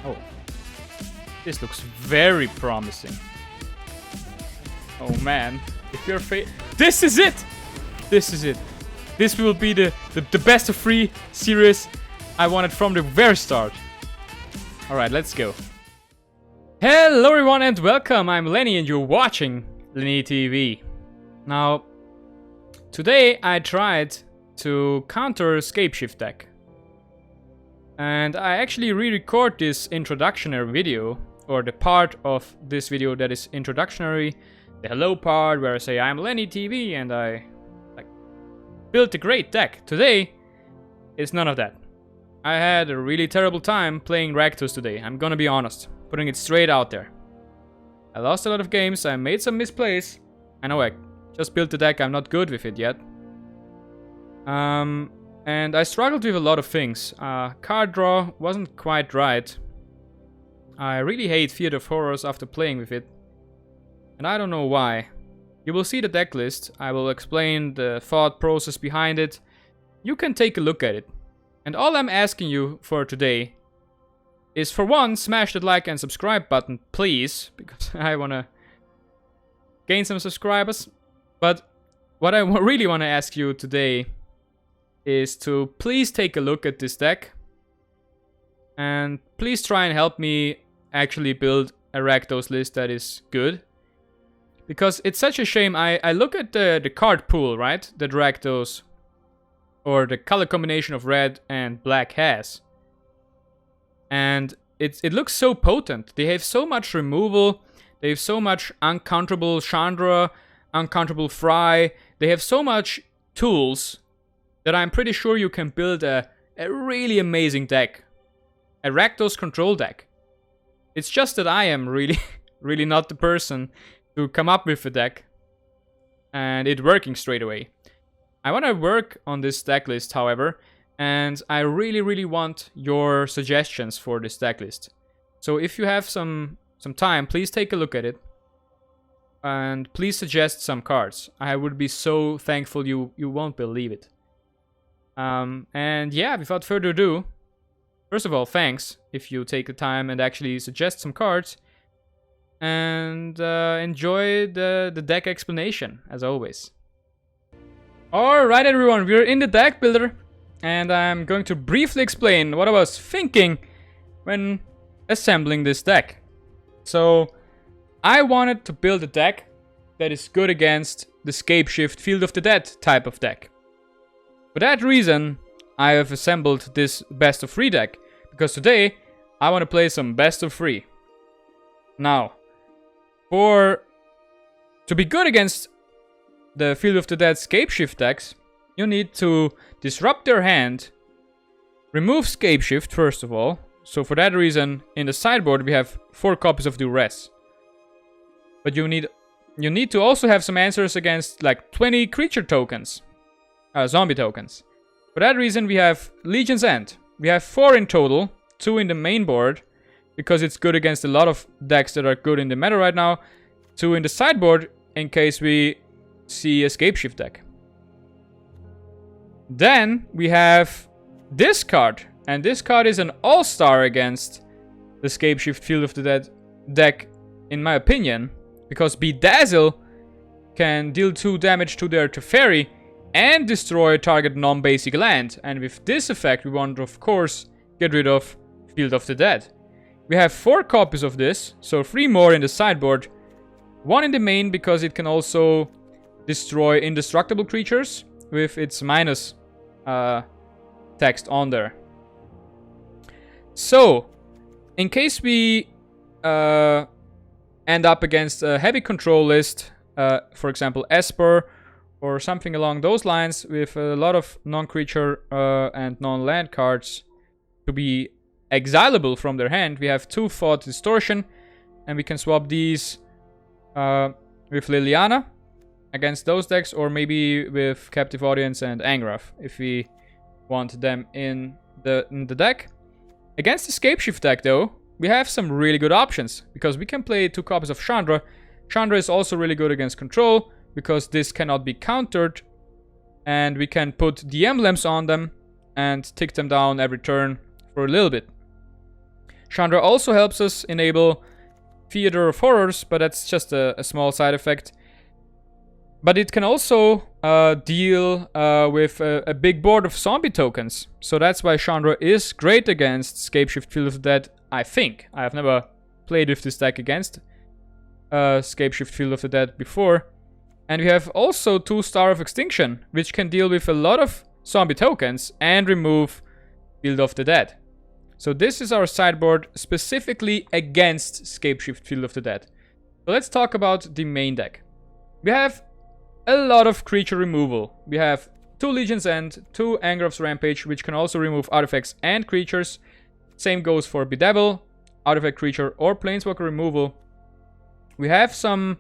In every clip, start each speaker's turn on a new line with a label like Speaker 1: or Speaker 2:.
Speaker 1: Oh. This looks very promising. Oh man. If you're this is it! This is it. This will be the best of 3 series I wanted from the very start. Alright, let's go. Hello everyone and welcome. I'm Lenny and you're watching Lenny TV. Now, today I tried to counter Scapeshift deck. And I actually re-record this introductionary video, or the part of this video that is introductionary, the hello part where I say I'm Lenny TV and I built a great deck. Today is none of that. I had a really terrible time playing Rakdos today, I'm gonna be honest, putting it straight out there. I lost a lot of games, I made some misplays. I know I just built the deck, I'm not good with it yet. And I struggled with a lot of things. Card draw wasn't quite right. I really hate Field of Horrors after playing with it. And I don't know why. You will see the deck list. I will explain the thought process behind it. You can take a look at it. And all I'm asking you for today is, for one, smash that like and subscribe button, please. Because I want to gain some subscribers. But what I really want to ask you today is to please take a look at this deck. And please try and help me actually build a Rakdos list that is good. Because it's such a shame. I look at the card pool, right? That Rakdos, or the color combination of red and black has. And it looks so potent. They have so much removal. They have so much uncounterable Chandra, uncounterable Fry. They have so much tools that I'm pretty sure you can build a really amazing deck. A Rakdos control deck. It's just that I am really, really not the person to come up with a deck and it working straight away. I want to work on this deck list, however, and I really, really want your suggestions for this deck list. So if you have some time, please take a look at it. And please suggest some cards. I would be so thankful, you won't believe it. And yeah, without further ado, first of all, thanks if you take the time and actually suggest some cards. And enjoy the deck explanation, as always. Alright everyone, we're in the deck builder. And I'm going to briefly explain what I was thinking when assembling this deck. So, I wanted to build a deck that is good against the Scapeshift Field of the Dead type of deck. For that reason, I have assembled this best of 3 deck, because today I want to play some best of 3. Now, to be good against the Field of the Dead Scapeshift decks, you need to disrupt their hand, remove Scapeshift first of all. So for that reason, in the sideboard we have 4 copies of Duress. But you need to also have some answers against like 20 creature tokens. Zombie tokens. For that reason we have Legion's End. We have 4 in total, 2 in the main board, because it's good against a lot of decks that are good in the meta right now. 2 in the sideboard, in case we see a Scapeshift deck. Then we have this card, and this card is an all-star against the Scapeshift Field of the Dead deck, in my opinion, because Bedazzle can deal 2 damage to their Teferi and destroy target non-basic land. And with this effect, we want to, of course, get rid of Field of the Dead. We have 4 copies of this, so 3 more in the sideboard. 1 in the main, because it can also destroy indestructible creatures with its minus text on there. So, in case we end up against a heavy control list, for example Esper, or something along those lines, with a lot of non-creature and non-land cards to be exilable from their hand, we have 2 Thought Distortion, and we can swap these with Liliana against those decks, or maybe with Captive Audience and Angrath, if we want them in the deck. Against the Scapeshift deck, though, we have some really good options, because we can play 2 copies of Chandra. Chandra is also really good against control, because this cannot be countered, and we can put the emblems on them and tick them down every turn for a little bit. Chandra also helps us enable Theater of Horrors, but that's just a small side effect. But it can also deal with a big board of zombie tokens. So that's why Chandra is great against Scapeshift Field of the Dead, I think. I have never played with this deck against Scapeshift Field of the Dead before. And we have also 2 Star of Extinction, which can deal with a lot of zombie tokens and remove Field of the Dead. So this is our sideboard specifically against Scapeshift Field of the Dead. So let's talk about the main deck. We have a lot of creature removal. We have 2 Legion's End, 2 Angraf's Rampage, which can also remove artifacts and creatures. Same goes for Bedevil, artifact creature or planeswalker removal. We have some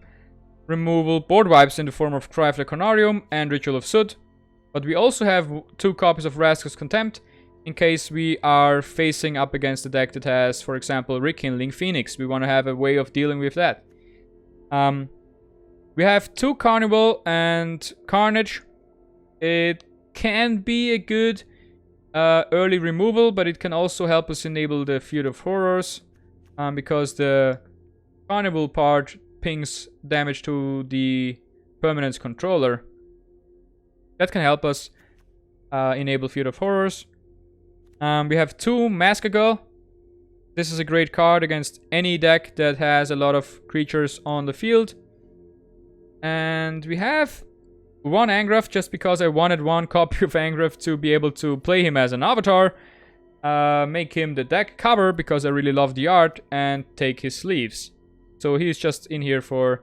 Speaker 1: removal board wipes in the form of Cry of the Conarium and Ritual of Sud. But we also have 2 copies of Rakdos Contempt in case we are facing up against a deck that has, for example, Rekindling Phoenix. We want to have a way of dealing with that. We have 2 Carnival and Carnage. It can be a good early removal, but it can also help us enable the Field of Horrors, because the Carnival part pings damage to the permanence controller. That can help us enable Field of Horrors. We have 2 Mascagal. This is a great card against any deck that has a lot of creatures on the field. And we have 1 Angraf, just because I wanted 1 copy of Angraf to be able to play him as an avatar. Make him the deck cover because I really love the art, and take his sleeves. So he's just in here for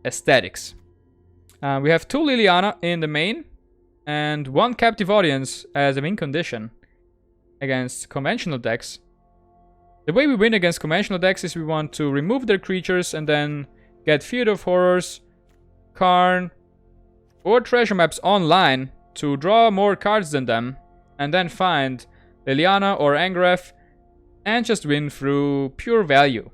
Speaker 1: aesthetics. We have 2 Liliana in the main, and 1 Captive Audience as a win condition against conventional decks. The way we win against conventional decks is we want to remove their creatures and then get Field of Horrors, Karn, or treasure maps online to draw more cards than them, and then find Liliana or Angraf and just win through pure value.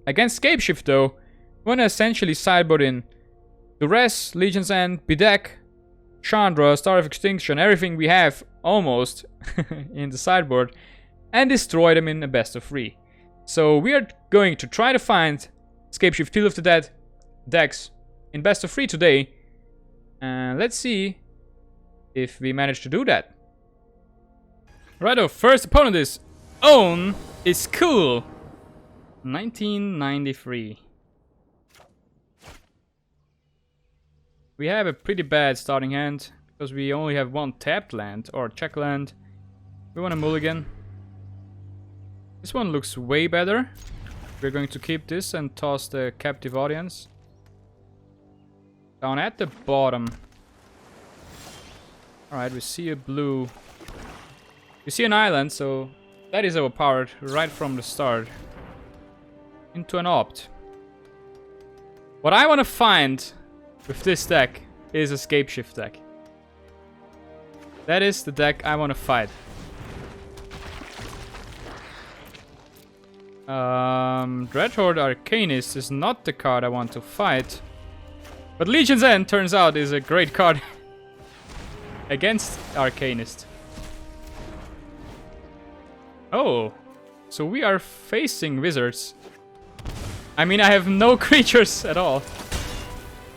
Speaker 1: Against Scapeshift though, we want to essentially sideboard in Duress, Legion's End, Bedeck, Chandra, Star of Extinction, everything we have almost in the sideboard, and destroy them in a best of 3. So we are going to try to find Scapeshift Field of the Dead decks in best of 3 today, and let's see if we manage to do that. Righto, first opponent is Own is Cool, 1993. We have a pretty bad starting hand because we only have 1 tapped land or check land. We want a mulligan. This one looks way better. We're going to keep this and toss the Captive Audience. Down at the bottom. Alright, we see a blue. We see an island, so that is overpowered right from the start. Into an opt. What I want to find with this deck is a Scapeshift deck. That is the deck I want to fight. Dreadhorde Arcanist is not the card I want to fight. But Legion's End turns out is a great card against Arcanist. Oh, so we are facing wizards. I mean, I have no creatures at all.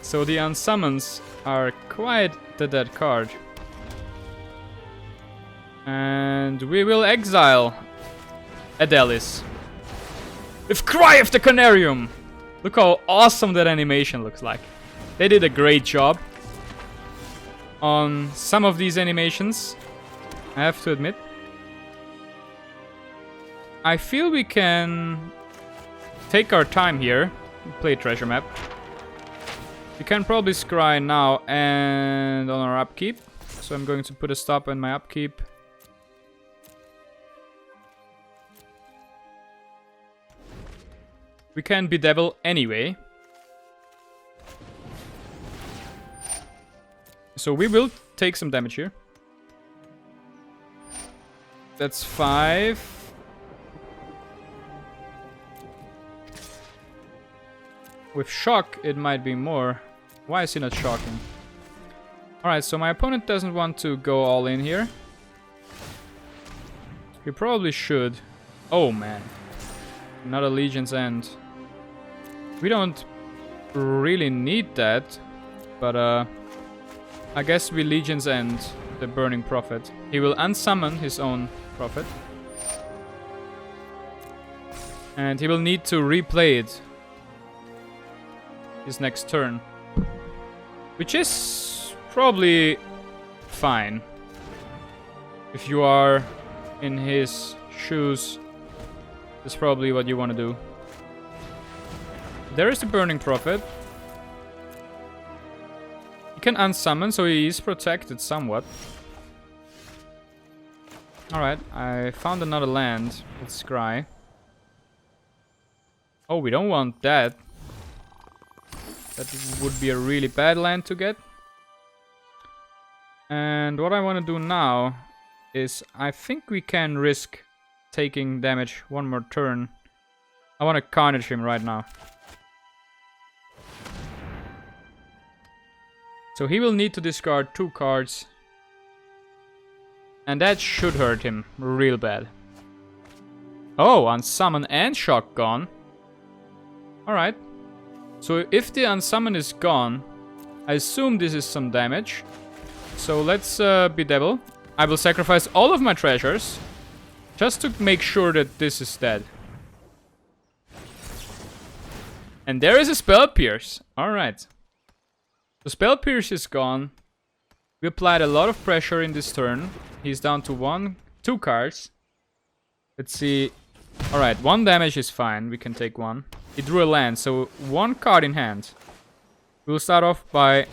Speaker 1: So the unsummons are quite the dead card. And we will exile Adelis with Cry of the Conarium. Look how awesome that animation looks like. They did a great job on some of these animations, I have to admit. I feel we can take our time here, play treasure map. We can probably scry now and on our upkeep. So I'm going to put a stop on my upkeep. We can bedevil anyway. So we will take some damage here. That's 5. With shock, it might be more. Why is he not shocking? Alright, so my opponent doesn't want to go all in here. We probably should. Oh man. Another Legion's End. We don't really need that. But I guess we Legion's End the Burning Prophet. He will unsummon his own Prophet. And he will need to replay it his next turn. Which is probably fine. If you are in his shoes, that's probably what you want to do. There is the Burning Prophet. He can unsummon, so he is protected somewhat. Alright, I found another land. Let's scry. Oh, we don't want that. That would be a really bad land to get. And what I want to do now is I think we can risk taking damage one more turn. I want to carnage him right now. So he will need to discard 2 cards. And that should hurt him real bad. Oh, unsummon and shock gone. Alright. So if the unsummon is gone, I assume this is some damage. So let's bedevil. I will sacrifice all of my treasures just to make sure that this is dead. And there is a Spell Pierce. Alright. The Spell Pierce is gone. We applied a lot of pressure in this turn. He's down to 2 cards. Let's see. Alright, 1 damage is fine. We can take 1. He drew a land, so 1 card in hand. We'll start off by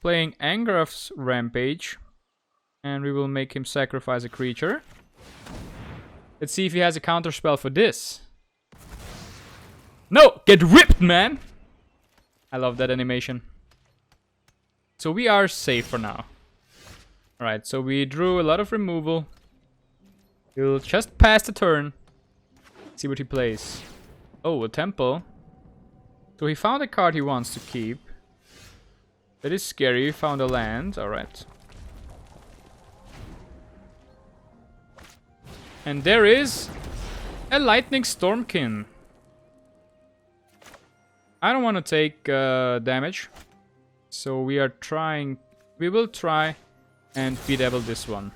Speaker 1: playing Angrath's Rampage. And we will make him sacrifice a creature. Let's see if he has a counterspell for this. No! Get ripped, man! I love that animation. So we are safe for now. Alright, so we drew a lot of removal. We'll just pass the turn. See what he plays. Oh, a temple. So he found a card he wants to keep. That is scary. He found a land. Alright. And there is a Lightning Stormkin. I don't want to take damage. So we are trying... We will try and bedevil this one.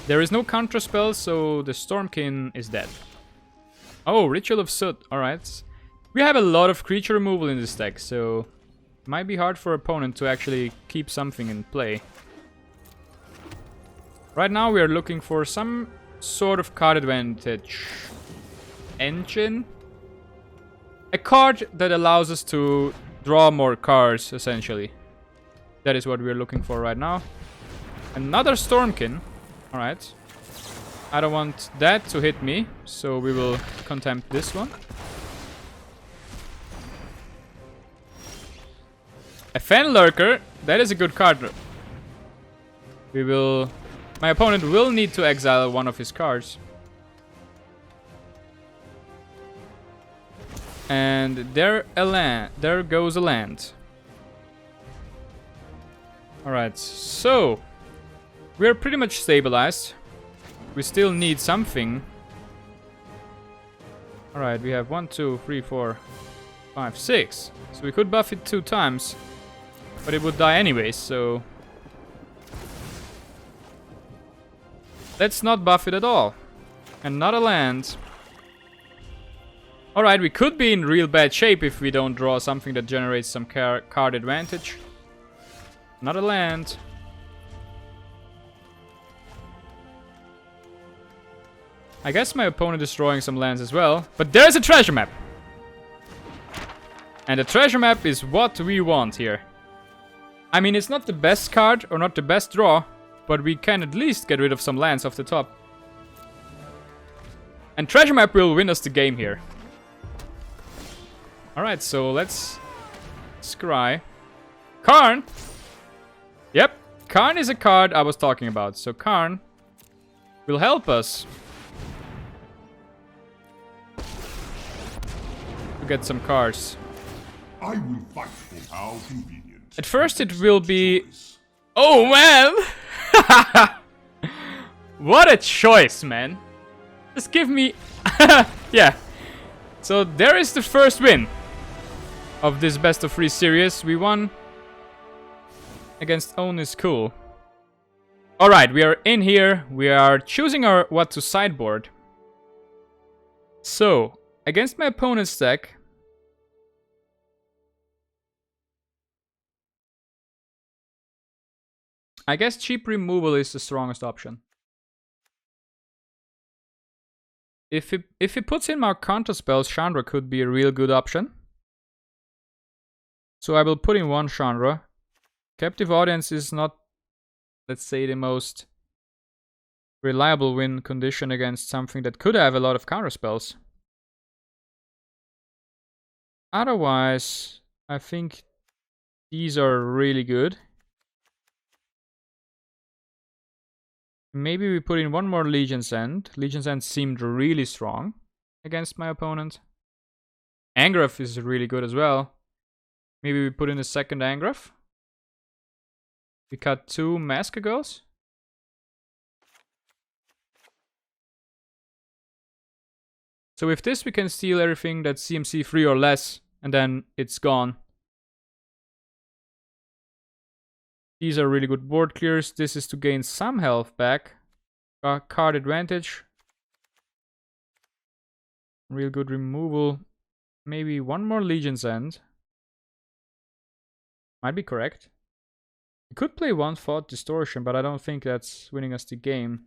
Speaker 1: There is no counterspell, so the Stormkin is dead. Oh, Ritual of Soot. Alright. We have a lot of creature removal in this deck, so... It might be hard for opponent to actually keep something in play. Right now we are looking for some sort of card advantage. Engine? A card that allows us to draw more cards, essentially. That is what we are looking for right now. Another Stormkin. Alright. I don't want that to hit me, so we will contempt this one. A Fenlurker. That is a good card. We will... My opponent will need to exile one of his cards. And there goes a land. Alright, so we're pretty much stabilized. We still need something. Alright, we have 1, 2, 3, 4, 5, 6. So we could buff it 2 times. But it would die anyways, so... Let's not buff it at all. And not a land. Alright, we could be in real bad shape if we don't draw something that generates some card advantage. Not a land. I guess my opponent is drawing some lands as well. But there's a treasure map. And the treasure map is what we want here. I mean, it's not the best card or not the best draw. But we can at least get rid of some lands off the top. And treasure map will win us the game here. Alright, so let's scry. Karn! Yep, Karn is a card I was talking about. So Karn will help us to get some cards.
Speaker 2: I will fight for how convenient.
Speaker 1: At first it will be... Oh man! What a choice, man. Just give me... yeah. So there is the first win of this best of 3 series. We won against Own is Cool. Alright, we are in here. We are choosing our what to sideboard. So, against my opponent's deck, I guess cheap removal is the strongest option. If he puts in more counter spells, Chandra could be a real good option. So I will put in 1 Chandra. Captive Audience is not, let's say, the most reliable win condition against something that could have a lot of counter spells. Otherwise, I think these are really good. Maybe we put in 1 more Legion's End. Legion's End seemed really strong against my opponent. Angrath is really good as well. Maybe we put in a second Angrath. We cut 2 Mascagos. So with this we can steal everything that's CMC 3 or less, and then it's gone. These are really good board clears. This is to gain some health back. Card advantage. Real good removal. Maybe 1 more Legion's End. Might be correct. We could play 1 Thought Distortion, but I don't think that's winning us the game.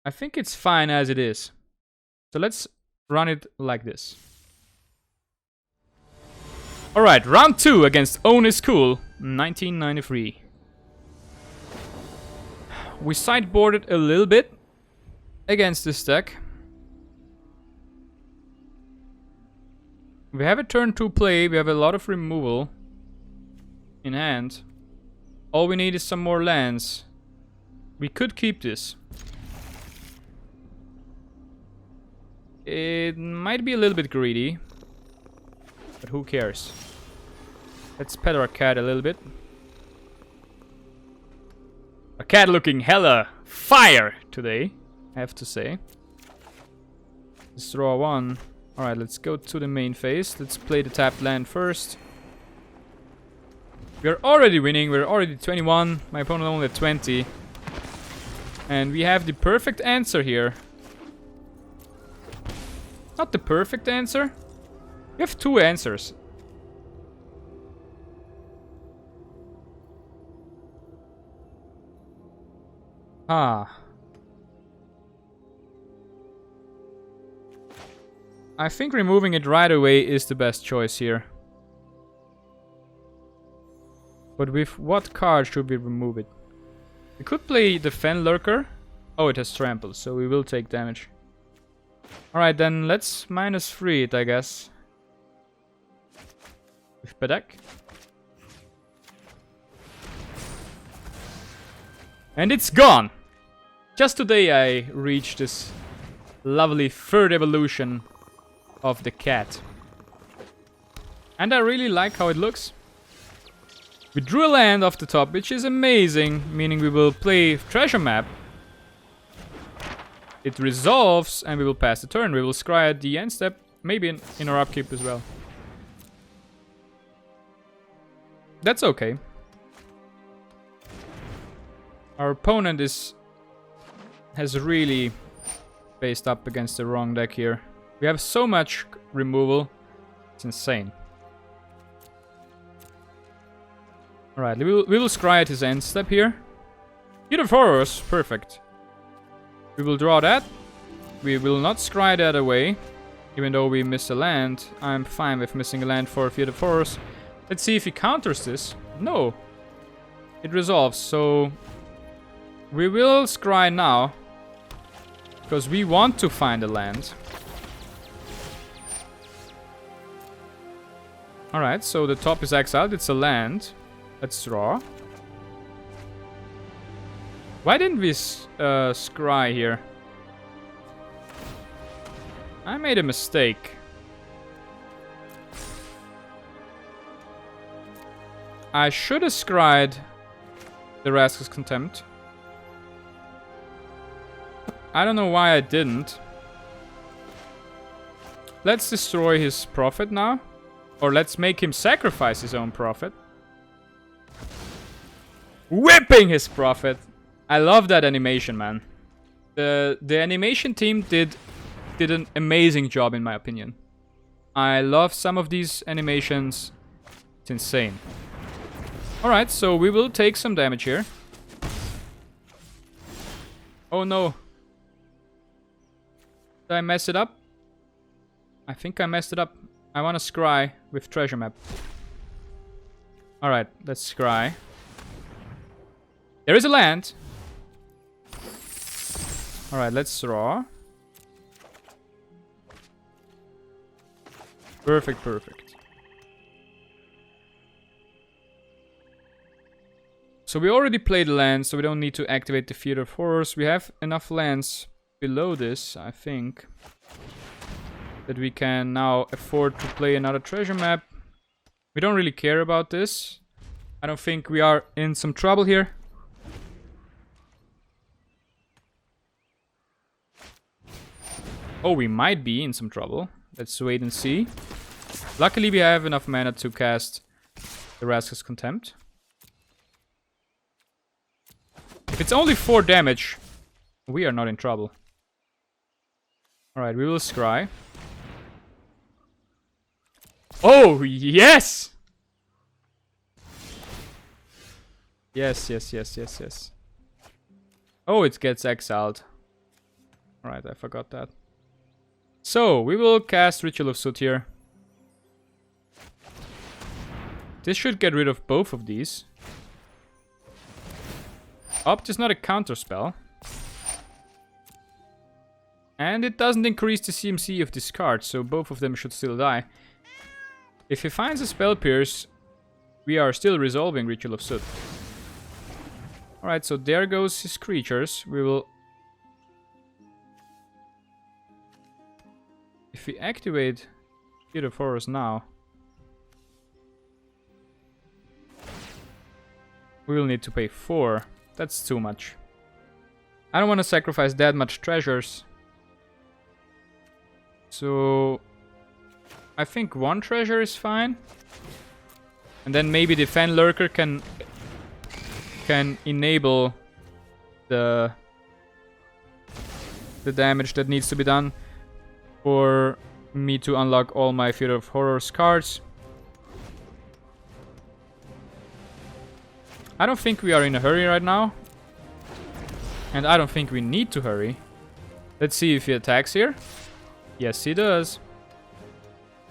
Speaker 1: I think it's fine as it is. So let's run it like this. Alright, round 2 against Own is Cool, 1993. We sideboarded a little bit against this deck. We have a turn 2 play, we have a lot of removal in hand. All we need is some more lands. We could keep this. It might be a little bit greedy, but who cares? Let's pet our cat a little bit. Our cat looking hella fire today, I have to say. Let's draw 1. Alright, let's go to the main phase. Let's play the tapped land first. We're already winning, we're already 21. My opponent only at 20. And we have the perfect answer here. Not the perfect answer. We have 2 answers. Ah. I think removing it right away is the best choice here. But with what card should we remove it? We could play the Fen Lurker. Oh, it has trample, so we will take damage. Alright, then let's -3 it, I guess. With Pedek. And it's gone! Just today I reached this lovely 3rd evolution of the cat. And I really like how it looks. We drew a land off the top, which is amazing, meaning we will play Treasure Map. It resolves and we will pass the turn. We will scry at the end step, maybe in our upkeep as well. That's okay. Our opponent has really faced up against the wrong deck here. We have so much removal. It's insane. Alright, we will scry at his end step here. Field of Horrors, perfect. We will draw that. We will not scry that away. Even though we miss a land. I'm fine with missing a land for Field of Horrors. Let's see if he counters this. No. It resolves, so... we will scry now. Because we want to find a land. Alright, so the top is exiled. It's a land. Let's draw. Why didn't we scry here? I made a mistake. I should have scried the Rakdos Contempt. I don't know why I didn't. Let's destroy his prophet now. Or let's make him sacrifice his own prophet. Whipping his prophet. I love that animation, man. The animation team did an amazing job, in my opinion. I love some of these animations. It's insane. Alright, so we will take some damage here. Oh no. Did I mess it up? I think I messed it up. I want to scry with treasure map. Alright, let's scry. There is a land. Alright, let's draw. Perfect, perfect. So we already played land, so we don't need to activate the Theater of Horrors. We have enough lands below this, I think, that we can now afford to play another treasure map. We don't really care about this. I don't think we are in some trouble here. Oh, we might be in some trouble. Let's wait and see. Luckily, we have enough mana to cast the Rakdos Contempt. If it's only 4 damage, we are not in trouble. Alright, we will scry. Oh, yes! Yes, yes, yes, yes, yes. Oh, it gets exiled. Alright, I forgot that. So, we will cast Ritual of Soot here. This should get rid of both of these. Opt is not a counter spell. And it doesn't increase the CMC of this card, so both of them should still die. If he finds a Spell Pierce, we are still resolving Ritual of Soot. Alright, so there goes his creatures. We will... If we activate Theater of Horrors now, we will need to pay 4. That's too much. I don't want to sacrifice that much treasures. So I think 1 treasure is fine. And then maybe the Fen Lurker can enable the damage that needs to be done for me to unlock all my Theater of Horrors cards. I don't think we are in a hurry right now. And I don't think we need to hurry. Let's see if he attacks here. Yes, he does.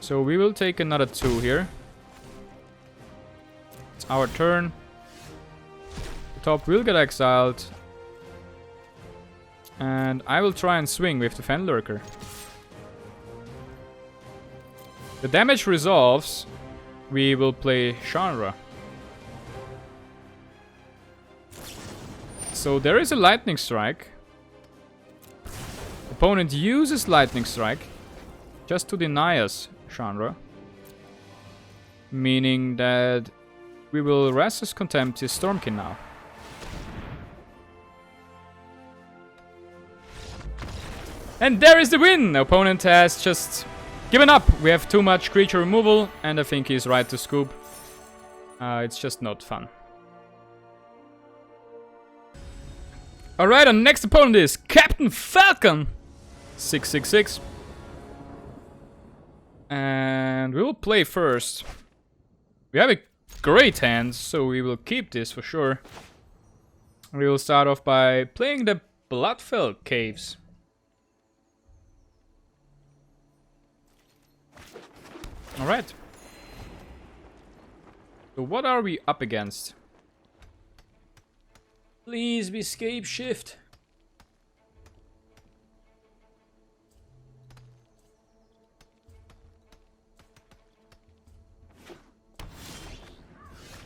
Speaker 1: So we will take another 2 here. It's our turn. The top will get exiled. And I will try and swing with the Fen Lurker. The damage resolves. We will play Genre. So there is a Lightning Strike. Opponent uses Lightning Strike just to deny us Genre. Meaning that we will Rakdos Contempt his Stormkin now. And there is the win! Opponent has just given up. We have too much creature removal, and I think he's right to scoop. It's just not fun. Alright, our next opponent is Captain Falcon. 666. And we will play first. We have a great hand, so we will keep this for sure. We will start off by playing the Bloodfell Caves. Alright. So what are we up against? Please be Scapeshift.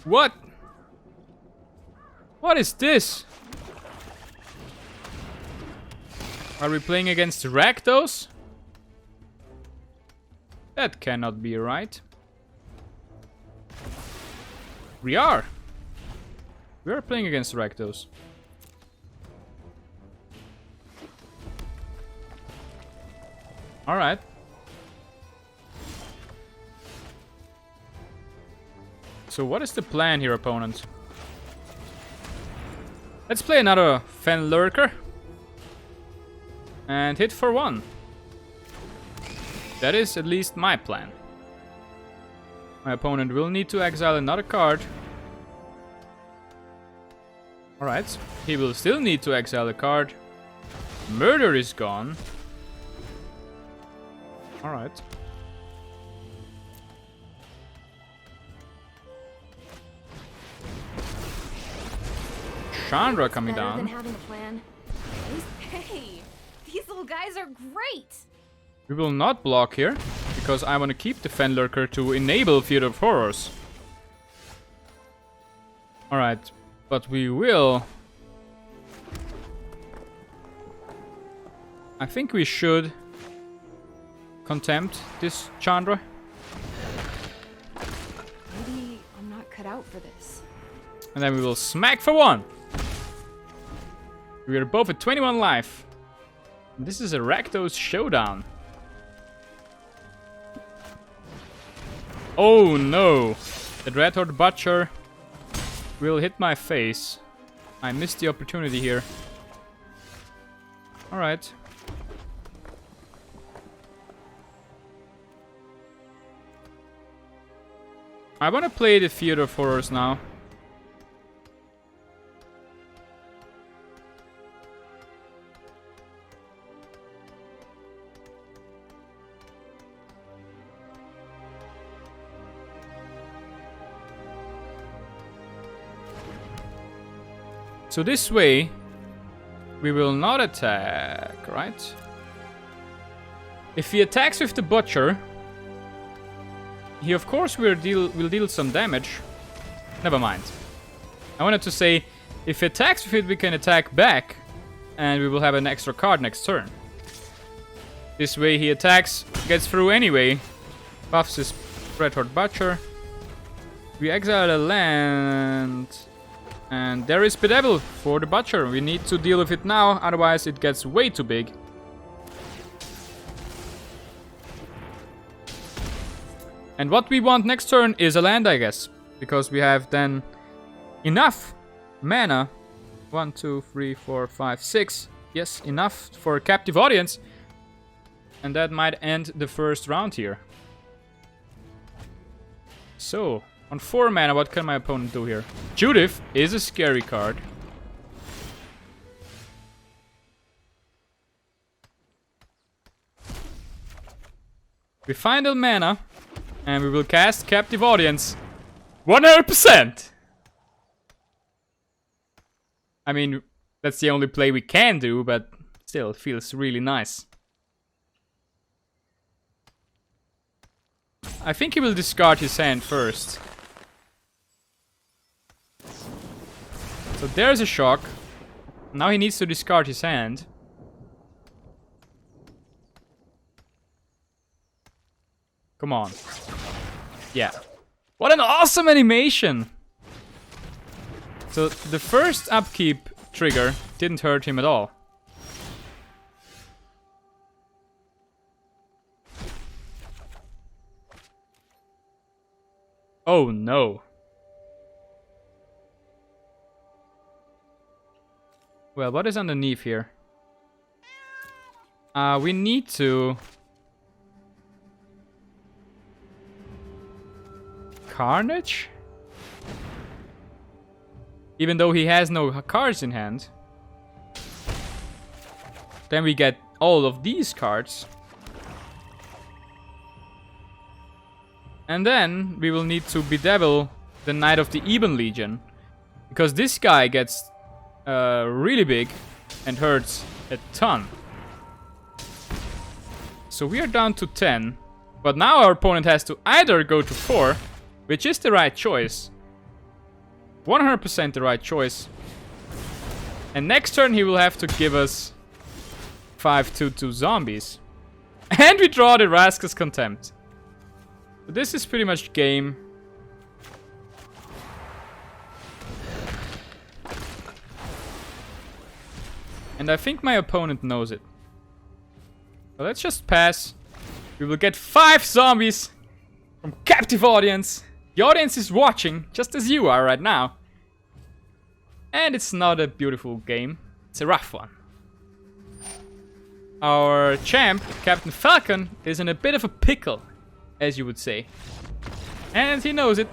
Speaker 1: What? What is this? Are we playing against Rakdos? That cannot be right. We are. We are playing against Rakdos. Alright. So what is the plan here, opponent? Let's play another Fen Lurker. And hit for 1. That is at least my plan. My opponent will need to exile another card. Alright. He will still need to exile a card. Murder is gone. Alright. Chandra coming down.
Speaker 3: Than having a plan. Hey, these little guys are great.
Speaker 1: We will not block here, because I want to keep the Fen Lurker to enable Field of Horrors. Alright, but we will... I think we should contempt this Chandra.
Speaker 3: Maybe I'm not cut out for this.
Speaker 1: And then we will smack for 1. We are both at 21 life. This is a Rakdos showdown. Oh no! The Dreadhorde Butcher will hit my face. I missed the opportunity here. Alright. I want to play the Field of Horrors now. So this way, we will not attack, right? If he attacks with the Butcher, he of course will deal some damage. Never mind. I wanted to say, if he attacks with it, we can attack back, and we will have an extra card next turn. This way he attacks, gets through anyway, buffs his Dreadhorde Butcher. We exile a land... And there is Bedevil for the Butcher. We need to deal with it now, otherwise it gets way too big. And what we want next turn is a land, I guess. Because we have then enough mana. 1, 2, 3, 4, 5, 6. Yes, enough for a captive audience. And that might end the first round here. So... on 4 mana, what can my opponent do here? Judith is a scary card. We find a mana, and we will cast Captive Audience. 100%! I mean, that's the only play we can do, but still, it feels really nice. I think he will discard his hand first. So there's a shock. Now he needs to discard his hand. Come on. Yeah. What an awesome animation! So the first upkeep trigger didn't hurt him at all. Oh no. Well, what is underneath here? We need to... Carnage? Even though he has no cards in hand. Then we get all of these cards. And then we will need to bedevil the Knight of the Ebon Legion. Because this guy gets really big and hurts a ton. So we are down to 10. But now our opponent has to either go to 4, which is the right choice. 100% the right choice. And next turn he will have to give us 5/2/2 zombies. And we draw the Rakdos Contempt. So this is pretty much game. And I think my opponent knows it. So let's just pass. We will get 5 zombies from captive audience. The audience is watching, just as you are right now. And it's not a beautiful game. It's a rough one. Our champ, Captain Falcon, is in a bit of a pickle, as you would say. And he knows it.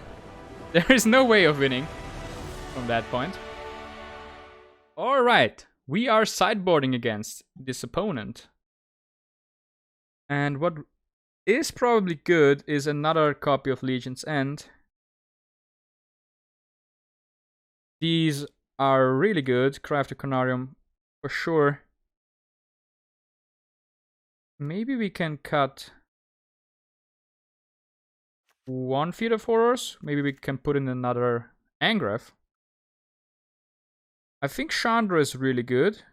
Speaker 1: There is no way of winning from that point. Alright, we are sideboarding against this opponent. And what is probably good is another copy of Legion's End. These are really good. Crafted Conarium for sure. Maybe we can cut 1 Field of Horrors. Maybe we can put in another Angraf. I think Chandra is really good.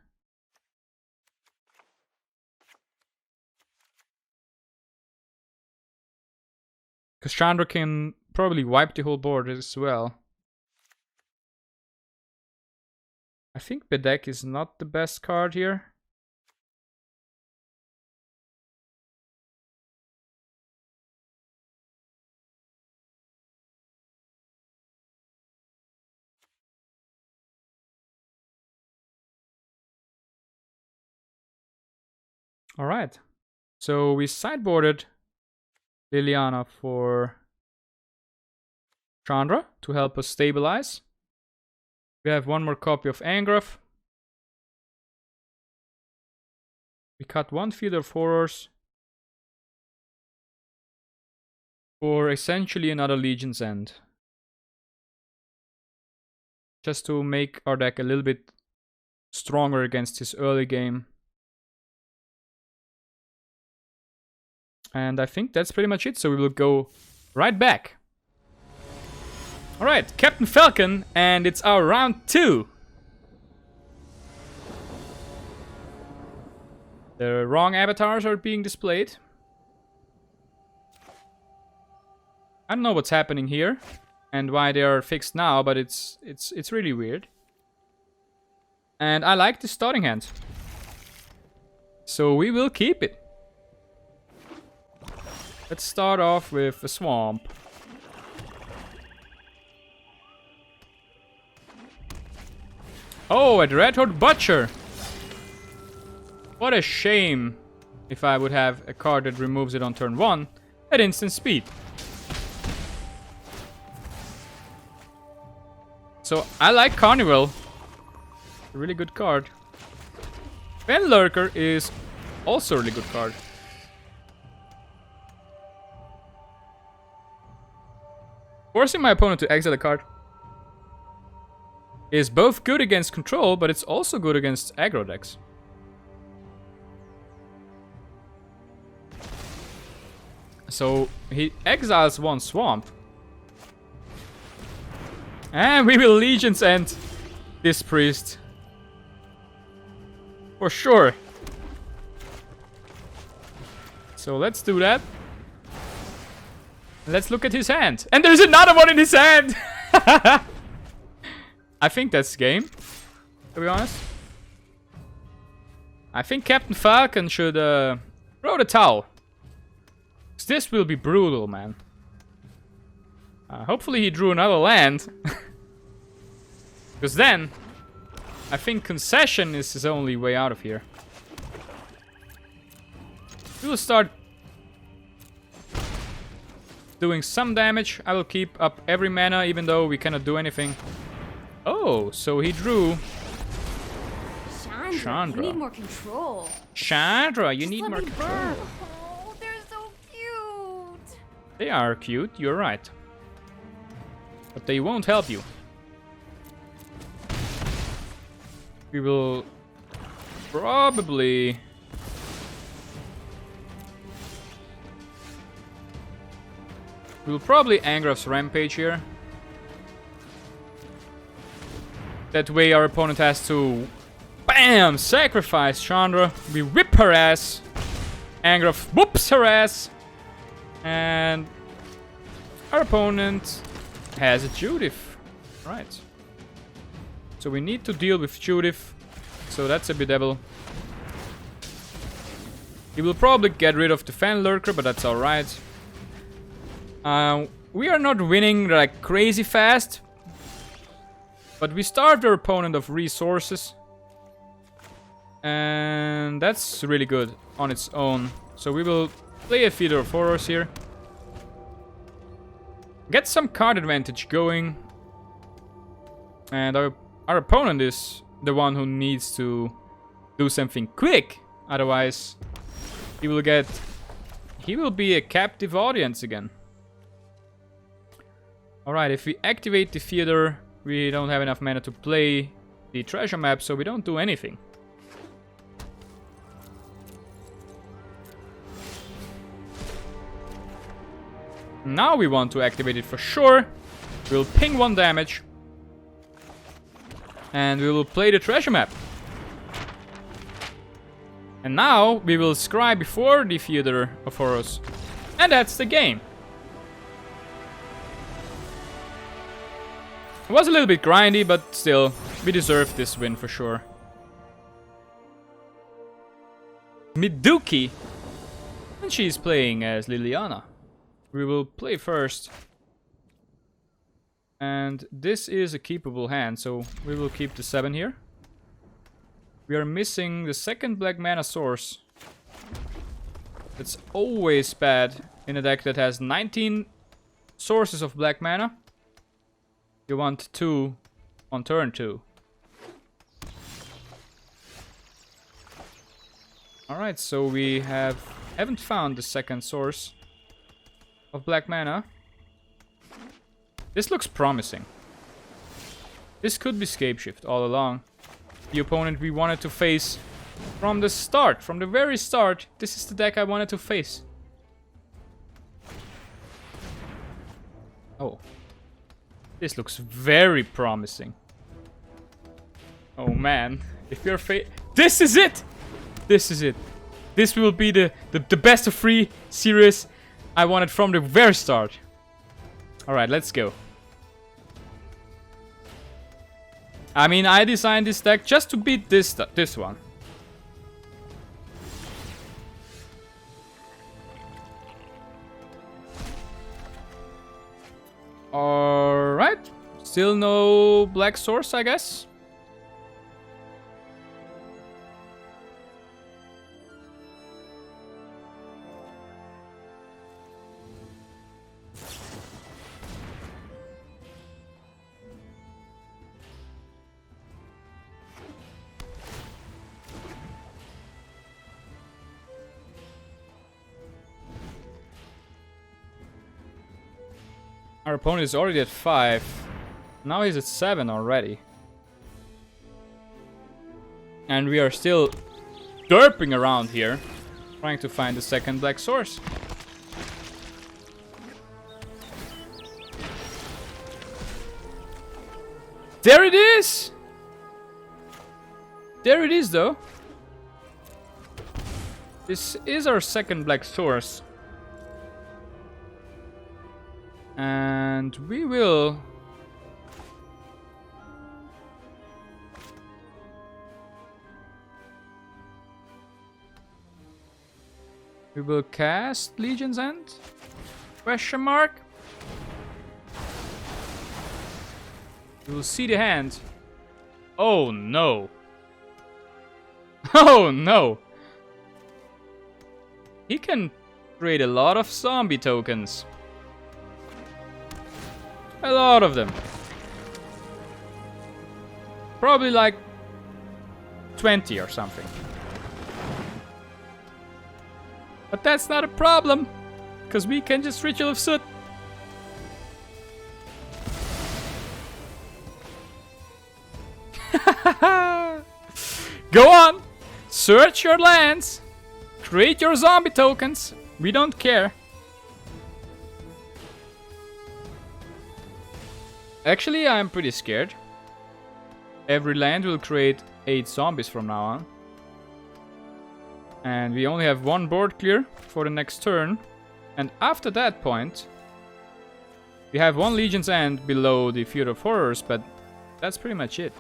Speaker 1: Because Chandra can probably wipe the whole board as well. I think Bedek is not the best card here. Alright, so we sideboarded Liliana for Chandra to help us stabilize. We have 1 more copy of Angraf. We cut 1 Field of Horrors for essentially another Legion's End. Just to make our deck a little bit stronger against his early game. And I think that's pretty much it, so we will go right back. Alright, Captain Falcon, and it's our round 2. The wrong avatars are being displayed. I don't know what's happening here and why they are fixed now, but it's really weird. And I like the starting hand, so we will keep it. Let's start off with a swamp. Oh, a Red-Hot Butcher! What a shame if I would have a card that removes it on turn 1 at instant speed. So I like Carnival. A really good card. Fen Lurker is also a really good card. Forcing my opponent to exile a card is both good against control, but it's also good against aggro decks. So he exiles 1 swamp. And we will Legion's End this priest. For sure. So let's do that. Let's look at his hand. And there's another one in his hand! I think that's game, to be honest. I think Captain Falcon should throw the towel. 'Cause this will be brutal, man. Hopefully he drew another land. Because then, I think Concession is his only way out of here. We will start doing some damage. I will keep up every mana, even though we cannot do anything. Oh, so he drew Chandra.
Speaker 3: You need more control.
Speaker 1: Chandra, you
Speaker 3: Just
Speaker 1: need
Speaker 3: let
Speaker 1: more
Speaker 3: me
Speaker 1: control.
Speaker 3: burn. Oh, they're so cute.
Speaker 1: They are cute, you're right. But they won't help you. We will probably... We'll probably Angraf's Rampage here. That way our opponent has to... BAM! Sacrifice Chandra. We whip her ass. Angraf whoops her ass. And... our opponent has a Judith. Right. So we need to deal with Judith so that's a bedevil. He will probably get rid of the Fan Lurker, but that's alright. We are not winning like crazy fast, but we starved our opponent of resources. And that's really good on its own. So we will play a Theater of Horrors here. Get some card advantage going. And our opponent is the one who needs to do something quick. Otherwise, he will be a captive audience again. Alright, if we activate the theater, we don't have enough mana to play the treasure map, so we don't do anything. Now we want to activate it for sure. We'll ping 1 damage. And we will play the treasure map. And now we will scry before the Theater of Horrors. And that's the game. It was a little bit grindy, but still, we deserved this win for sure. Dukey. And she's playing as Liliana. We will play first. And this is a keepable hand, so we will keep the 7 here. We are missing the second black mana source. That's always bad in a deck that has 19 sources of black mana. You want 2 on turn 2. Alright, so we haven't found the second source of black mana. This looks promising. This could be Scapeshift all along. The opponent we wanted to face from the start, from the very start. This is the deck I wanted to face. Oh. This looks very promising. Oh man. If you're this is it! This is it. This will be the best of 3 series I wanted from the very start. Alright, let's go. I mean, I designed this deck just to beat this one. Alright. Still no black source, I guess. Our opponent is already at 5. Now he's at 7 already. And we are still derping around here, trying to find the second black source. There it is! There it is, though. This is our second black source. And we will cast Legion's End? Question mark? We will see the hand. Oh no. Oh no. He can create a lot of zombie tokens. A lot of them. Probably like 20 or something. But that's not a problem, because we can just Ritual of Soot. Go on! Search your lands! Create your zombie tokens! We don't care. Actually, I'm pretty scared. Every land will create 8 zombies from now on. And we only have 1 board clear for the next turn. And after that point, we have 1 Legion's End below the Field of Horrors, but that's pretty much it.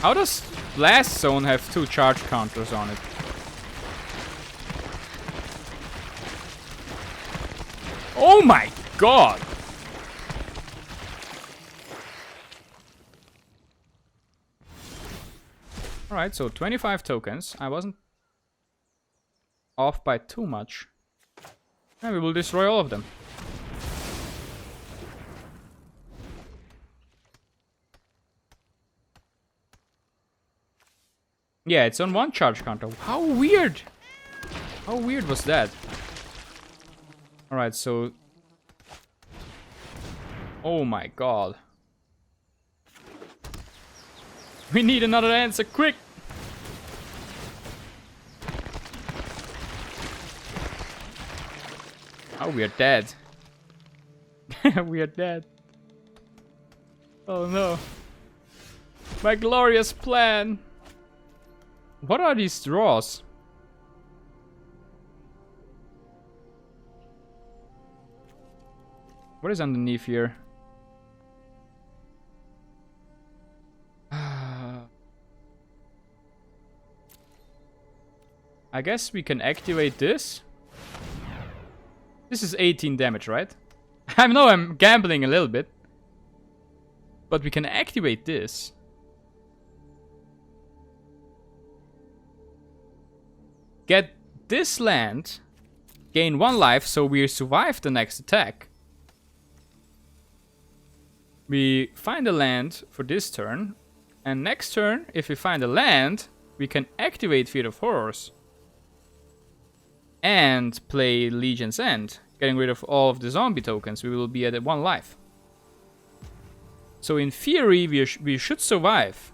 Speaker 1: How does Blast Zone have 2 charge counters on it? Oh my god! Alright, so 25 tokens. I wasn't off by too much. And we will destroy all of them. Yeah, it's on 1 charge counter. How weird! How weird was that? Alright, so... Oh my god. We need another answer, quick! Oh, we are dead. We are dead. Oh no. My glorious plan! What are these draws? What is underneath here? I guess we can activate this. This is 18 damage, right? I know I'm gambling a little bit. But we can activate this. Get this land. Gain 1 life, so we survive the next attack. We find a land for this turn. And next turn, if we find a land, we can activate Field of Horrors. And play Legion's End. Getting rid of all of the zombie tokens. We will be at 1 life. So in theory, we should survive.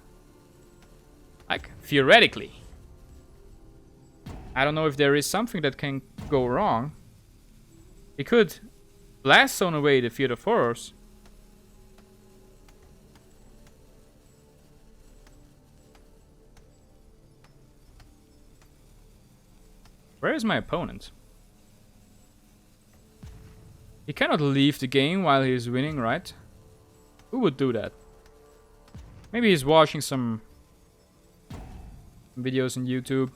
Speaker 1: Like, theoretically. I don't know if there is something that can go wrong. He could blast zone away the Field of Horrors. Where is my opponent? He cannot leave the game while he is winning, right? Who would do that? Maybe he's watching some videos on YouTube.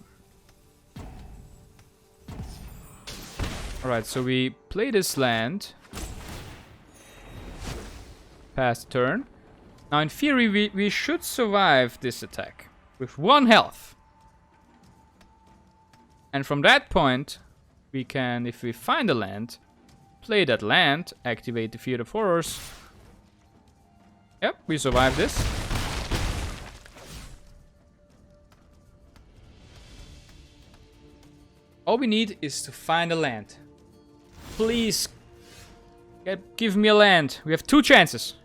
Speaker 1: Alright, so we play this land. Pass the turn. Now in theory we should survive this attack. With 1 health. And from that point, we can, if we find a land, play that land, activate the Field of Horrors. Yep, we survive this. All we need is to find a land. Please, give me a land. We have 2 chances.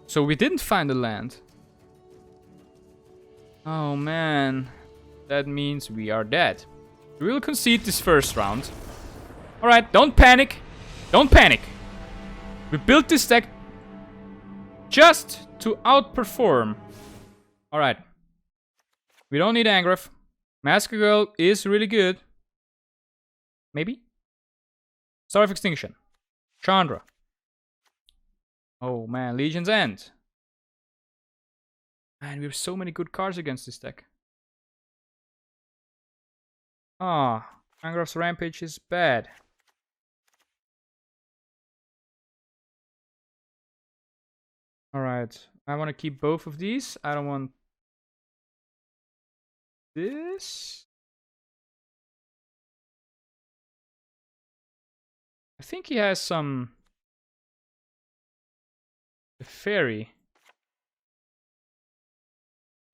Speaker 1: So we didn't find a land. Oh man. That means we are dead. We will concede this first round. Alright, don't panic. Don't panic. We built this deck just to outperform. Alright. We don't need Angrath. Massacre Girl is really good. Maybe? Star of Extinction. Chandra. Oh man, Legion's End. Man, we have so many good cards against this deck. Ah, Angrath's Rampage is bad. Alright, I want to keep both of these. I don't want this. I think he has some... The fairy.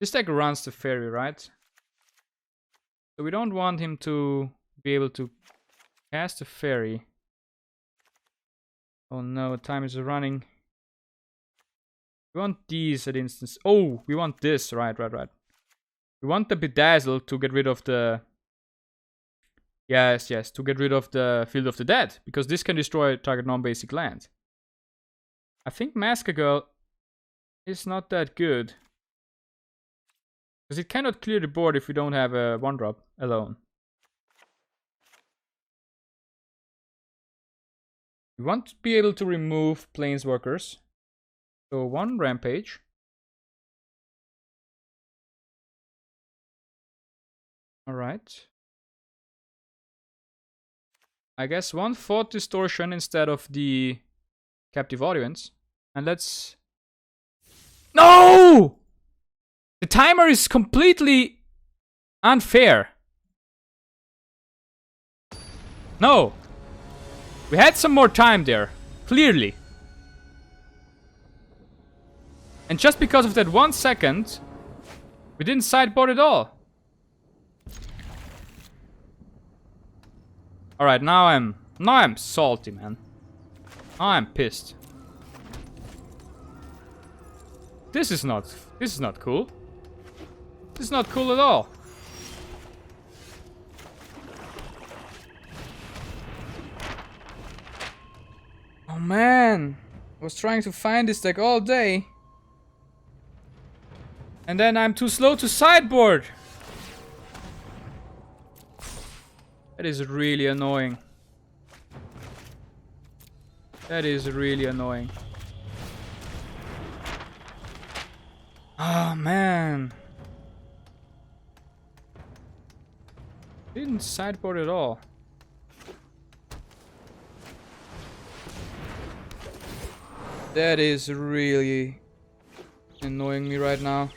Speaker 1: This deck runs the fairy, right? So we don't want him to be able to cast the fairy. Oh no, time is running. We want these at instance. Oh, we want this. Right. We want the Bedazzle to get rid of the... Yes, to get rid of the Field of the Dead. Because this can destroy target non-basic land. I think Massacre Girl is not that good. Because it cannot clear the board if we don't have a 1-drop alone. We want to be able to remove planeswalkers. So 1 rampage. Alright. I guess 1 Thought Distortion instead of the Captive Audience. And let's... No! The timer is completely unfair. No. We had some more time there. Clearly. And just because of that 1 second, we didn't sideboard at all. Alright, now I'm salty, man. Now I'm pissed. This is not cool. This is not cool at all. Oh man, I was trying to find this deck all day. And then I'm too slow to sideboard. That is really annoying. That is really annoying. Oh man. Didn't sideboard at all. That is really annoying me right now.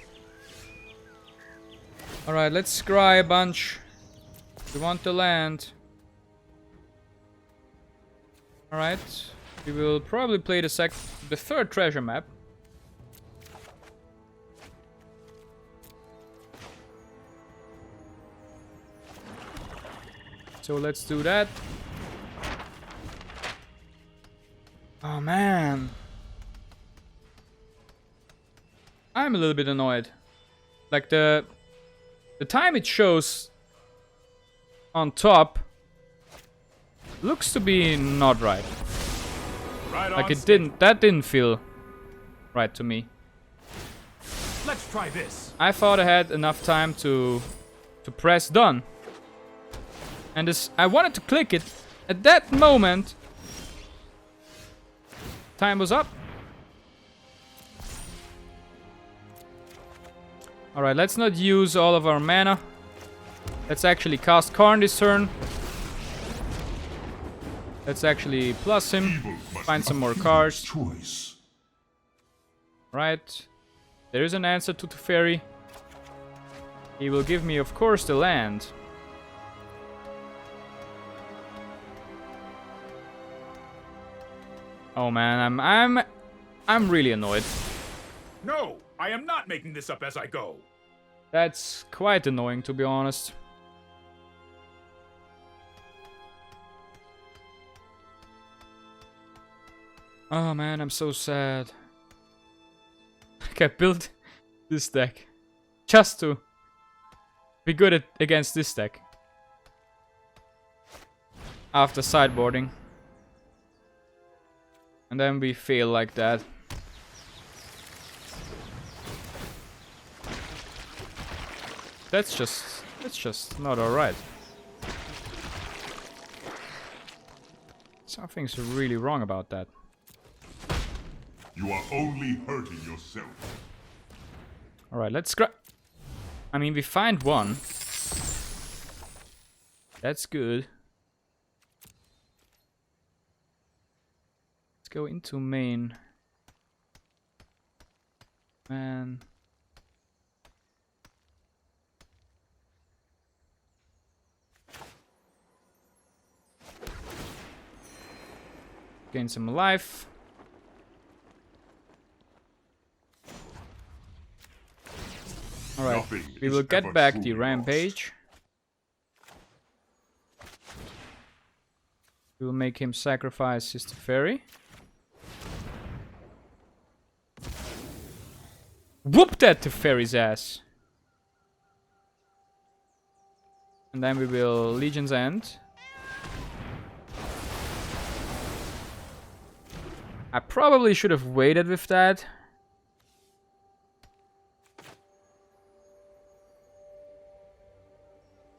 Speaker 1: Alright, let's scry a bunch. We want the land. Alright. We will probably play the 3rd treasure map. So let's do that. Oh man. I'm a little bit annoyed. Like the time it shows on top looks to be not right. Like that didn't feel right to me.
Speaker 4: Let's try this.
Speaker 1: I thought I had enough time to press done. And this, I wanted to click it at that moment. Time was up. Alright, let's not use all of our mana. Let's actually cast Karn this turn. Let's actually plus him. Find some more cards. Right. There is an answer to the fairy. He will give me, of course, the land. Oh man, I'm really annoyed.
Speaker 4: No, I am not making this up as I go.
Speaker 1: That's quite annoying, to be honest. Oh man, I'm so sad. Like I built this deck just to be good against this deck. After sideboarding. And then we fail like that. That's just not alright. Something's really wrong about that.
Speaker 2: You are only hurting yourself.
Speaker 1: Alright, let's scrap. I mean, we find 1. That's good. Let's go into main. Man. Gain some life. Alright, we will get back the rampage. We will make him sacrifice his Teferi. Whoop that Teferi's ass! And then we will Legion's End. I probably should have waited with that.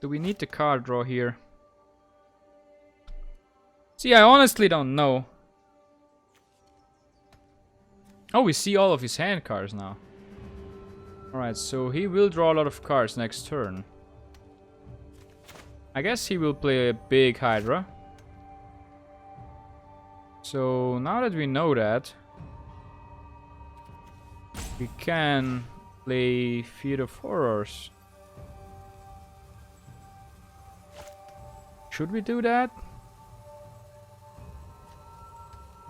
Speaker 1: Do we need the card draw here? See, I honestly don't know. Oh, we see all of his hand cards now. Alright, so he will draw a lot of cards next turn. I guess he will play a big Hydra. So now that we know that, we can play Field of Horrors. Should we do that?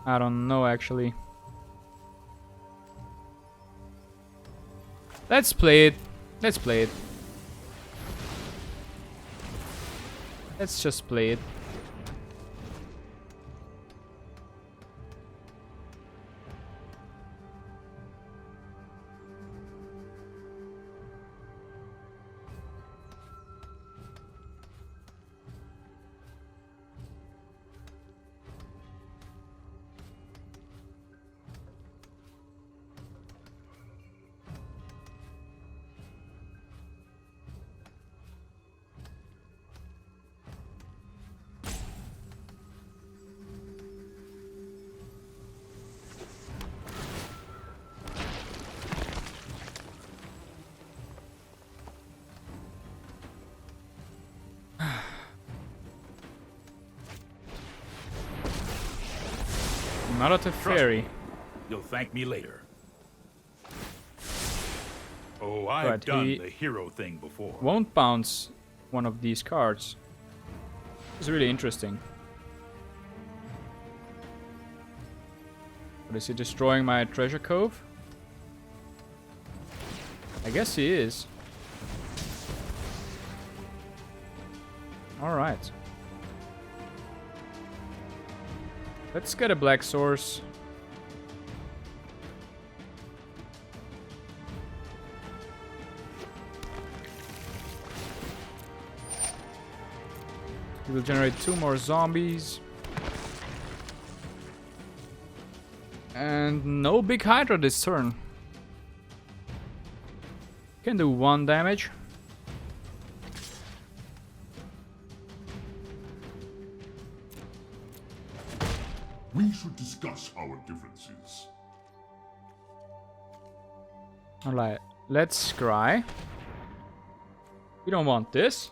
Speaker 1: I don't know actually. Let's play it. Let's play it. Let's just play it. Not a Teferi.
Speaker 4: You'll thank me later. Oh, I've
Speaker 1: Right,
Speaker 4: done
Speaker 1: he
Speaker 4: the hero thing before.
Speaker 1: Won't bounce one of these cards. It's really interesting. But is he destroying my treasure cove? I guess he is. Alright. Let's get a black source. We will generate 2 more zombies. And no big Hydra this turn. Can do 1 damage.
Speaker 2: We should discuss our differences.
Speaker 1: Alright, let's scry. We don't want this.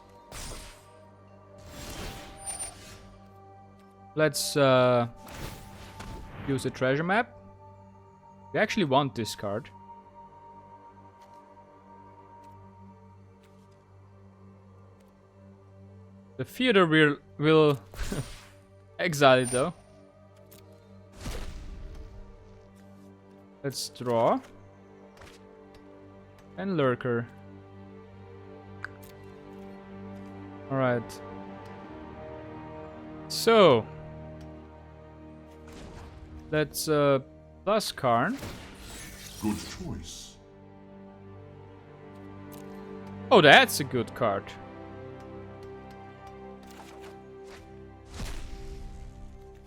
Speaker 1: Let's use a treasure map. We actually want this card. The theater will exile it though. Let's draw. And Lurker. Alright. So. Let's plus Karn.
Speaker 2: Good choice.
Speaker 1: Oh, that's a good card.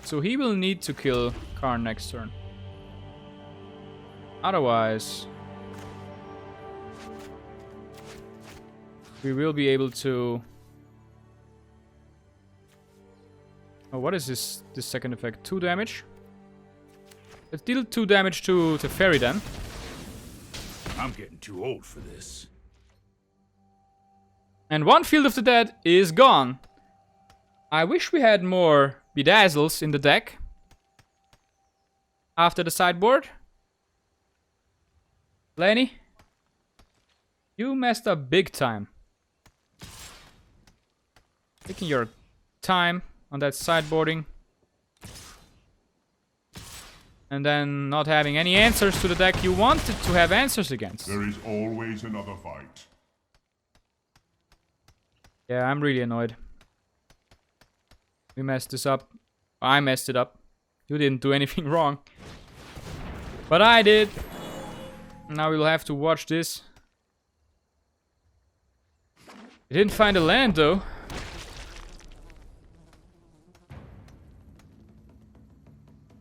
Speaker 1: So he will need to kill Karn next turn. Otherwise, we will be able to... Oh, what is this second effect? 2 damage? Let's deal 2 damage to Teferi then.
Speaker 4: I'm getting too old for this.
Speaker 1: And 1 Field of the Dead is gone. I wish we had more Bedazzles in the deck. After the sideboard. Lenny, you messed up big time. Taking your time on that sideboarding. And then not having any answers to the deck you wanted to have answers against.
Speaker 2: There is always another fight.
Speaker 1: Yeah, I'm really annoyed. We messed this up. I messed it up. You didn't do anything wrong. But I did. Now we'll have to watch this. We didn't find a land though.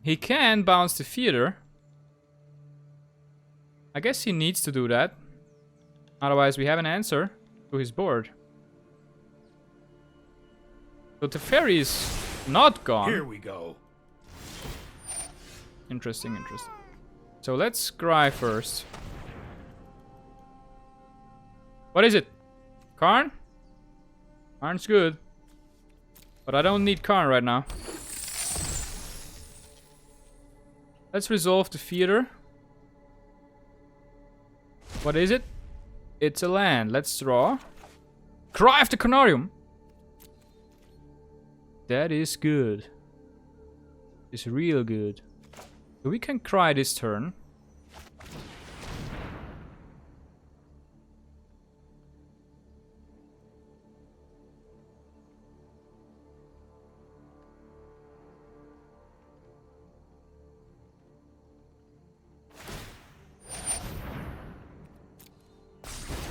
Speaker 1: He can bounce the theater. I guess he needs to do that. Otherwise we have an answer to his board. So Teferi is not gone.
Speaker 4: Here we go.
Speaker 1: Interesting, interesting. So let's scry first. What is it? Karn? Karn's good. But I don't need Karn right now. Let's resolve the theater. What is it? It's a land. Let's draw. Cry of the Canarium. That is good. It's real good. So we can cry this turn.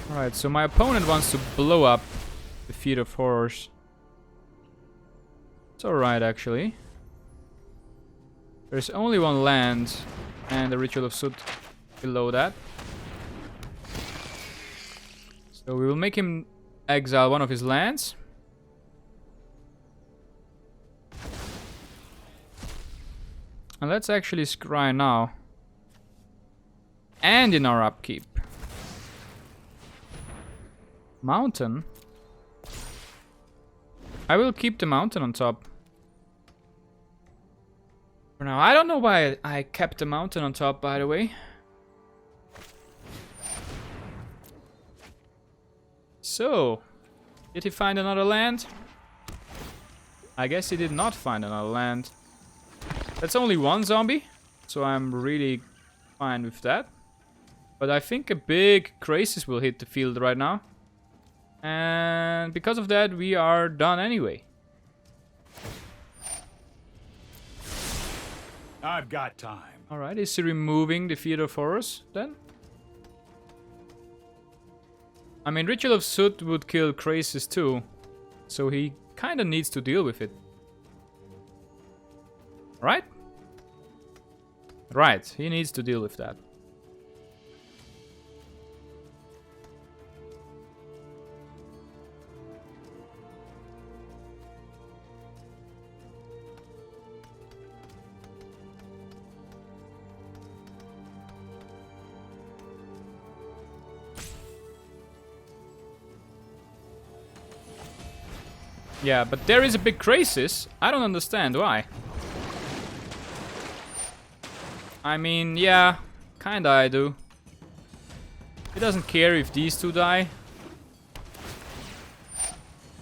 Speaker 1: Alright, so my opponent wants to blow up the Field of Horrors. It's alright, actually. There's only one land and the Ritual of Soot below that. So we will make him exile one of his lands. And let's actually scry now. And in our upkeep. Mountain? I will keep the mountain on top. For now, I don't know why I kept the mountain on top, by the way. So, did he find another land? I guess he did not find another land. That's only one zombie, so I'm really fine with that. But I think a big crisis will hit the field right now. And because of that, we are done anyway.
Speaker 4: I've got time.
Speaker 1: Alright, is he removing the Field of Horrors then? I mean, Ritual of Soot would kill Krasis too. So he kinda needs to deal with it. Right? Right, he needs to deal with that. Yeah, but there is a big crisis. I don't understand why. I mean, yeah, kinda I do. He doesn't care if these two die.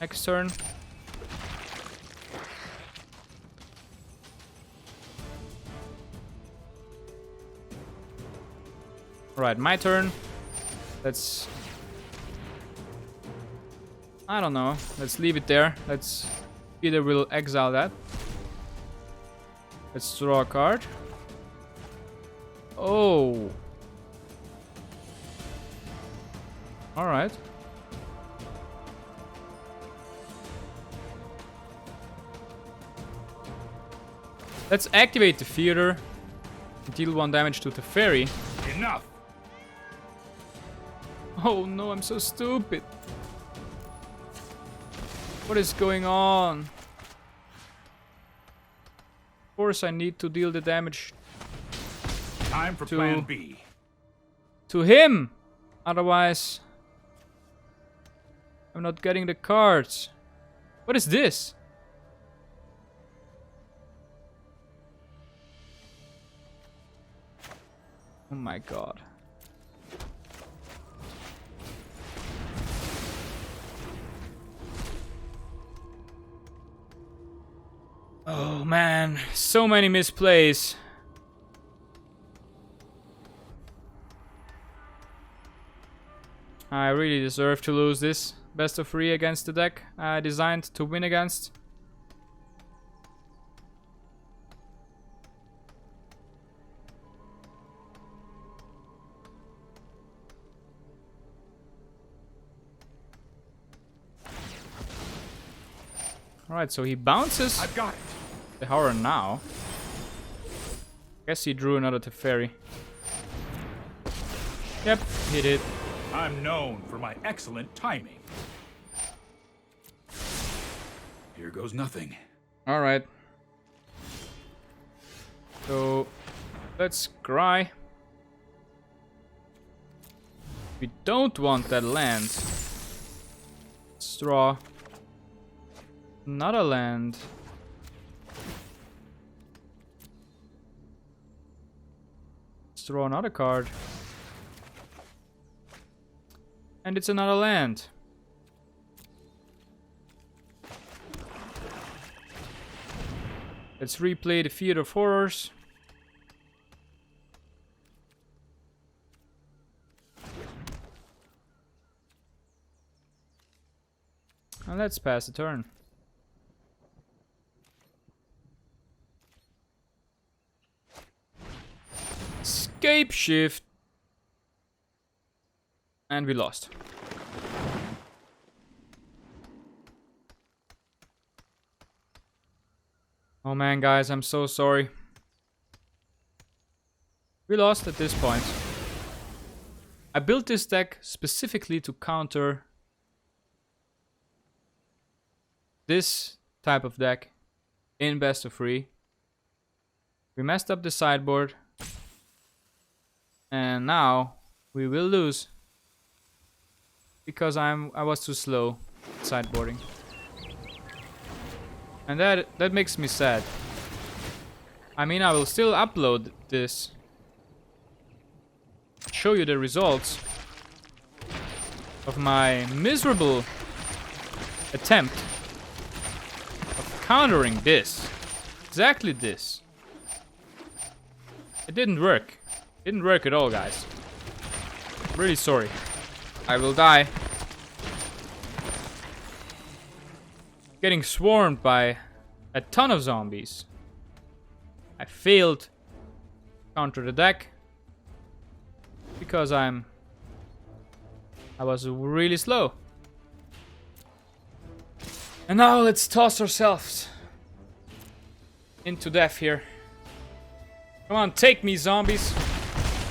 Speaker 1: Next turn. Alright, my turn. Let's... I don't know. Let's leave it there. Let's... Either we'll exile that. Let's draw a card. Oh. Alright. Let's activate the theater. Deal 1 damage to the fairy.
Speaker 4: Enough.
Speaker 1: Oh no, I'm so stupid. What is going on? Of course I need to deal the damage
Speaker 4: Time for plan B.
Speaker 1: to him. Otherwise, I'm not getting the cards. What is this? Oh my god. Oh man, so many misplays. I really deserve to lose this best of 3 against the deck I designed to win against. Alright, so he bounces.
Speaker 4: I've got it.
Speaker 1: The horror now. Guess he drew another Teferi. Yep, he did.
Speaker 4: I'm known for my excellent timing. Here goes nothing.
Speaker 1: Alright. So, let's scry. We don't want that land. Let's draw another land. Let's draw another card. And it's another land. Let's replay the Field of Horrors. And let's pass the turn. Scapeshift. And we lost. Oh man, guys, I'm so sorry. We lost at this point. I built this deck specifically to counter this type of deck in best of 3. We messed up the sideboard. And now we will lose. Because I was too slow sideboarding. And that makes me sad. I mean, I will still upload this. Show you the results of my miserable attempt of countering this. Exactly this. It didn't work. It didn't work at all, guys. Really sorry. I will die. Getting swarmed by a ton of zombies. I failed to counter the deck because I was really slow. And now let's toss ourselves into death here. Come on, take me, zombies.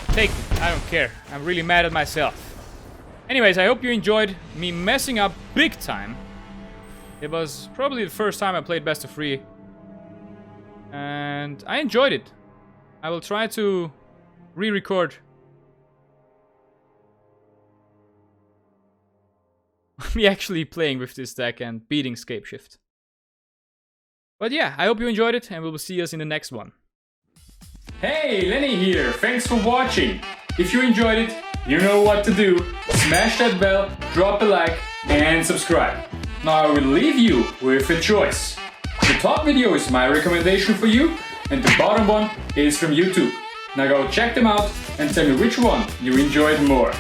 Speaker 1: Take me. I don't care. I'm really mad at myself. Anyways, I hope you enjoyed me messing up big time. It was probably the first time I played best of 3. And I enjoyed it. I will try to re-record me actually playing with this deck and beating Scapeshift. But yeah, I hope you enjoyed it and we will see us in the next one. Hey, Lenny here. Thanks for watching. If you enjoyed it, you know what to do. Smash that bell, drop a like and subscribe. Now I will leave you with a choice. The top video is my recommendation for you and the bottom one is from YouTube. Now go check them out and tell me which one you enjoyed more.